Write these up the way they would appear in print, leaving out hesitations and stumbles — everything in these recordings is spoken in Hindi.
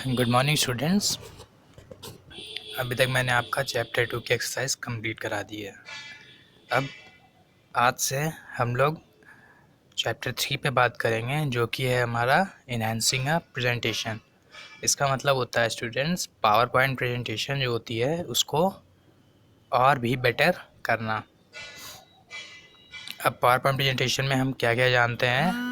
Good morning students. अभी तक मैंने आपका चैप्टर 2 की एक्सरसाइज कंप्लीट करा दी है। अब आज से हम लोग चैप्टर 3 पे बात करेंगे, जो कि है हमारा इन्हांसिंग अ प्रेजेंटेशन। इसका मतलब होता है स्टूडेंट्स, पावर पॉइंट प्रेजेंटेशन जो होती है उसको और भी बेटर करना। अब पावर पॉइंट प्रेजेंटेशन में हम क्या क्या जानते हैं।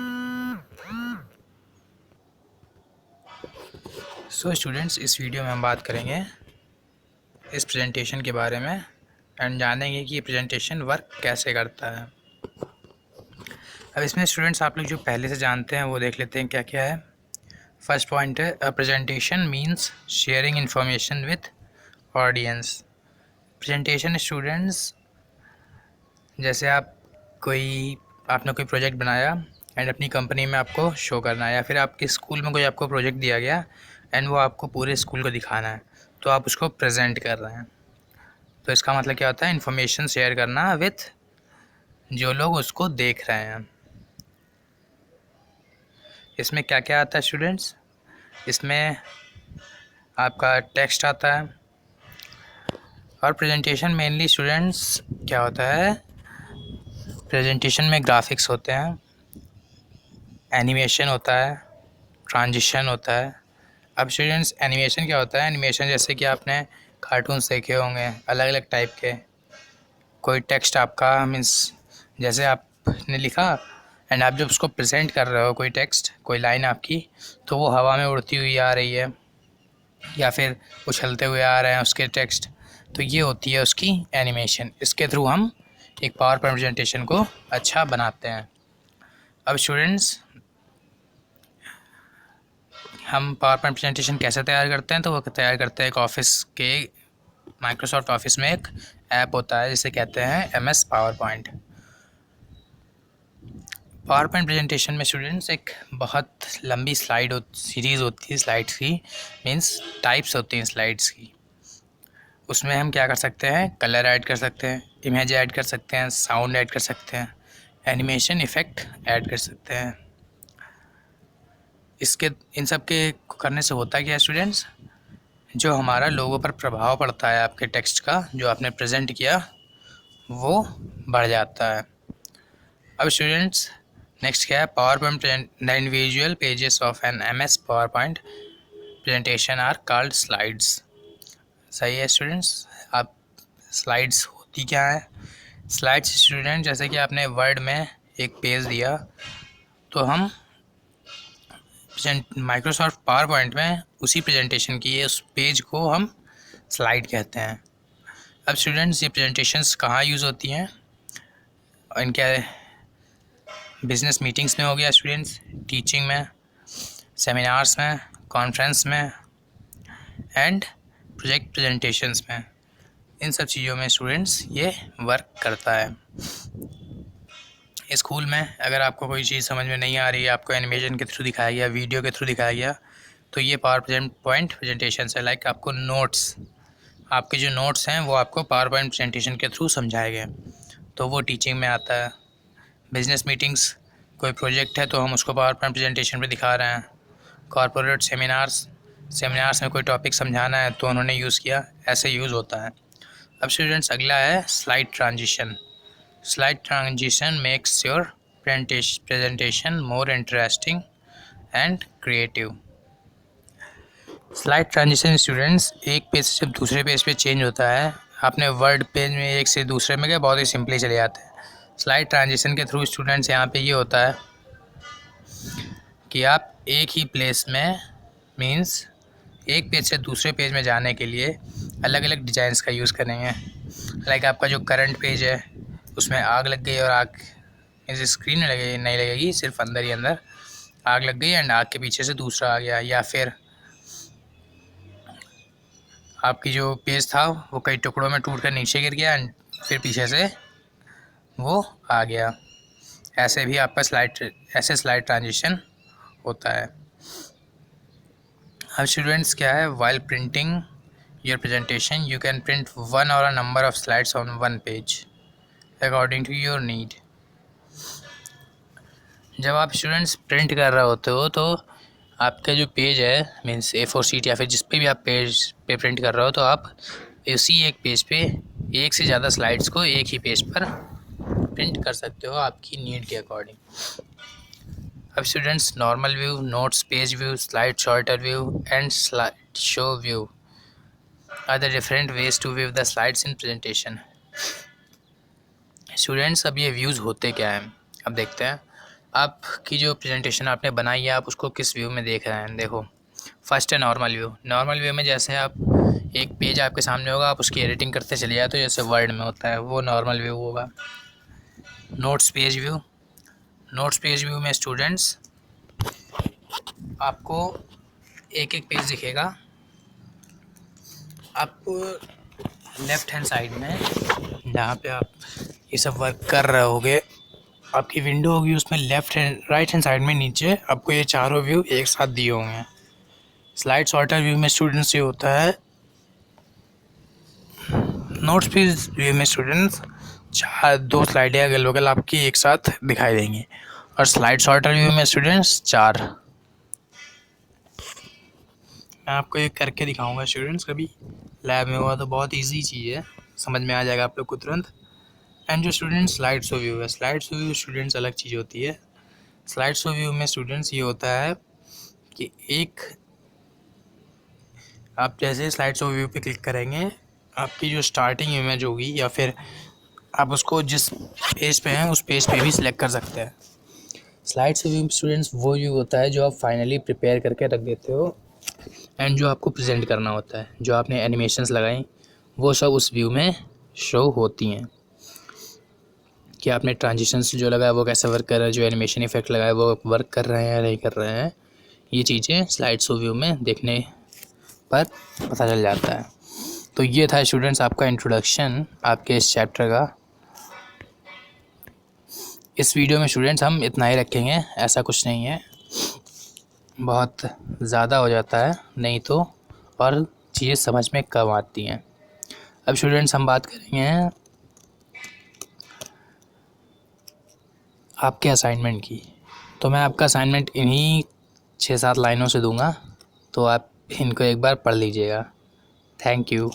सो स्टूडेंट्स, इस वीडियो में हम बात करेंगे इस प्रेजेंटेशन के बारे में एंड जानेंगे कि ये प्रेजेंटेशन वर्क कैसे करता है। अब इसमें स्टूडेंट्स आप लोग जो पहले से जानते हैं वो देख लेते हैं क्या क्या है। फर्स्ट पॉइंट है, a presentation means sharing information with audience. Presentation students, जैसे आपने कोई प्रोजेक्ट बनाया एंड अपनी कंपनी में आपको शो करना है, या फिर आपके स्कूल में कोई आपको प्रोजेक्ट दिया गया एंड वो आपको पूरे स्कूल को दिखाना है, तो आप उसको प्रेजेंट कर रहे हैं। तो इसका मतलब क्या होता है, इन्फॉर्मेशन शेयर करना विथ जो लोग उसको देख रहे हैं। इसमें क्या क्या आता है स्टूडेंट्स, इसमें आपका टेक्स्ट आता है। और प्रेजेंटेशन मेनली स्टूडेंट्स क्या होता है, प्रेजेंटेशन में ग्राफिक्स होते हैं, एनिमेशन होता है, ट्रांजिशन होता है। अब स्टूडेंट्स एनिमेशन क्या होता है, एनिमेशन जैसे कि आपने कार्टून्स देखे होंगे अलग अलग टाइप के। कोई टेक्स्ट आपका मीन्स जैसे आपने लिखा एंड आप जब उसको प्रेजेंट कर रहे हो, कोई टेक्स्ट कोई लाइन आपकी, तो वो हवा में उड़ती हुई आ रही है या फिर उछलते हुए आ रहे हैं उसके टेक्स्ट, तो ये होती है उसकी एनिमेशन। इसके थ्रू हम एक पावर पॉइंट प्रेजेंटेशन को अच्छा बनाते हैं। अब स्टूडेंट्स, हम पावर पॉइंट प्रेजेंटेशन कैसे तैयार करते हैं, तो वो तैयार करते हैं एक ऑफिस के, माइक्रोसॉफ्ट ऑफिस में एक ऐप होता है जिसे कहते हैं MS power point. Power point presentation में स्टूडेंट्स एक बहुत लंबी सीरीज़ होती है स्लाइड्स की, मीन्स टाइप्स होती हैं स्लाइड्स की। उसमें हम क्या कर सकते हैं, कलर ऐड कर सकते हैं, इमेज ऐड कर सकते हैं, साउंड ऐड कर सकते हैं, एनिमेशन इफ़ेक्ट ऐड कर सकते हैं। इन सब के करने से होता क्या है स्टूडेंट्स, जो हमारा लोगों पर प्रभाव पड़ता है आपके टेक्स्ट का जो आपने प्रेजेंट किया, वो बढ़ जाता है। अब स्टूडेंट्स नेक्स्ट क्या है, PowerPoint the individual pages of an MS PowerPoint presentation are called slides. सही है स्टूडेंट्स। अब स्लाइड्स होती क्या है, स्लाइड्स स्टूडेंट जैसे कि आपने वर्ड में एक पेज दिया, तो हम माइक्रोसॉफ्ट पावर पॉइंट में उसी प्रेजेंटेशन की उस पेज को हम स्लाइड कहते हैं। अब स्टूडेंट्स, ये प्रेजेंटेशंस कहाँ यूज़ होती हैं, इनके बिजनेस मीटिंग्स में हो गया स्टूडेंट्स, टीचिंग में, सेमिनार्स में, कॉन्फ्रेंस में एंड प्रोजेक्ट प्रेजेंटेशंस में। इन सब चीज़ों में स्टूडेंट्स ये वर्क करता है। स्कूल में अगर आपको कोई चीज़ समझ में नहीं आ रही है, आपको एनिमेशन के थ्रू दिखाया गया, वीडियो के थ्रू दिखाया गया, तो ये पावर पॉइंट प्रेजेंटेशन है। लाइक आपको नोट्स, आपके जो नोट्स हैं वो आपको पावर पॉइंट प्रेजेंटेशन के थ्रू समझाए गए, तो वो टीचिंग में आता है। बिजनेस मीटिंग्स, कोई प्रोजेक्ट है तो हम उसको पावर पॉइंट प्रेजेंटेशन पे दिखा रहे हैं। कॉर्पोरेट सेमिनार्स में कोई टॉपिक समझाना है तो उन्होंने यूज़ किया, ऐसे यूज़ होता है। अब स्टूडेंट्स अगला है slide transition. Slide transition makes your presentation more interesting and creative. Slide transition students एक पेज से जब दूसरे पेज पे चेंज होता है, आपने वर्ड पेज में एक से दूसरे में क्या बहुत ही सिंपली चले जाते हैं। स्लाइड ट्रांजिशन के थ्रू स्टूडेंट्स यहाँ पे ये होता है कि आप एक ही प्लेस में मीन्स एक पेज से दूसरे पेज में जाने के लिए अलग अलग डिज़ाइंस का यूज़ करेंगे। लाइक आपका जो करंट पेज है उसमें आग लग गई और आग मीन्स स्क्रीन नहीं लगेगी, सिर्फ अंदर ही अंदर आग लग गई एंड आग के पीछे से दूसरा आ गया, या फिर आपकी जो पेज था वो कई टुकड़ों में टूट कर नीचे गिर गया एंड फिर पीछे से वो आ गया। ऐसे भी आपका स्लाइड ट्रांजिशन होता है। अब स्टूडेंट्स क्या है, while printing your presentation you can print one or a number of slides on one page according to your need. जब आप स्टूडेंट्स प्रिंट कर रहे होते हो तो आपका जो पेज है मीन्स A4 शीट या फिर जिस पे भी आप पेज पे प्रिंट कर रहे हो, तो आप उसी एक पेज पे एक से ज़्यादा स्लाइड्स को एक ही पेज पर प्रिंट कर सकते हो आपकी नीड के अकॉर्डिंग। अब students, normal view, notes page view, slide sorter view and slide show view are the different ways to view the slides in presentation. Students, अब ये व्यूज़ होते क्या हैं, अब देखते हैं। आपकी जो प्रेजेंटेशन आपने बनाई है, आप उसको किस व्यू में देख रहे हैं। देखो, फर्स्ट है नॉर्मल व्यू। नॉर्मल व्यू में जैसे आप एक पेज आपके सामने होगा, आप उसकी एडिटिंग करते चले जाए, तो जैसे वर्ड में होता है, वो नॉर्मल व्यू होगा। Notes page view. Notes page view में स्टूडेंट्स आपको एक एक पेज दिखेगा। आपको लेफ़्ट हैंड साइड में, जहाँ पे आप ये सब वर्क कर रहे होगे, आपकी विंडो होगी, उसमें राइट हैंड साइड में नीचे आपको ये चारों व्यू एक साथ दिए होंगे। स्लाइड सॉर्टर व्यू में स्टूडेंट्स ये होता है। नोट्स पेज व्यू में स्टूडेंट्स दो स्लाइडें अगल बगल आपकी एक साथ दिखाई देंगी, और स्लाइड सॉर्टर व्यू में स्टूडेंट्स 4। मैं आपको एक करके दिखाऊंगा स्टूडेंट्स, कभी लैब में हुआ तो बहुत इजी चीज़ है, समझ में आ जाएगा आप लोग को तुरंत। एंड जो स्टूडेंट्स स्लाइड शो व्यू है, स्लाइड शो व्यू स्टूडेंट्स अलग चीज़ होती है। स्लाइड शो व्यू में स्टूडेंट्स ये होता है कि एक आप जैसे स्लाइड शो व्यू पे क्लिक करेंगे, आपकी जो स्टार्टिंग इमेज होगी, या फिर आप उसको जिस पेज पे हैं उस पेज पे भी सिलेक्ट कर सकते हैं। स्लाइड शो व्यू स्टूडेंट्स वो व्यू होता है जो आप फाइनली प्रिपेयर करके रख देते हो, एंड जो आपको प्रेजेंट करना होता है, जो आपने एनिमेशंस लगाई, वो सब उस व्यू में शो होती हैं कि आपने ट्रांजिशंस जो लगाया वो कैसे वर्क कर रहा है, जो एनिमेशन इफेक्ट लगाया वो वर्क कर रहे हैं या नहीं कर रहे हैं। ये चीज़ें स्लाइड शो व्यू में देखने पर पता चल जाता है। तो ये था स्टूडेंट्स आपका इंट्रोडक्शन आपके इस चैप्टर का। इस वीडियो में स्टूडेंट्स हम इतना ही रखेंगे, ऐसा कुछ नहीं है, बहुत ज़्यादा हो जाता है नहीं तो, और चीज़ें समझ में कम आती हैं। अब स्टूडेंट्स हम बात करेंगे आपके असाइनमेंट की। तो मैं आपका असाइनमेंट इन्हीं 6-7 लाइनों से दूंगा, तो आप इनको एक बार पढ़ लीजिएगा। Thank you.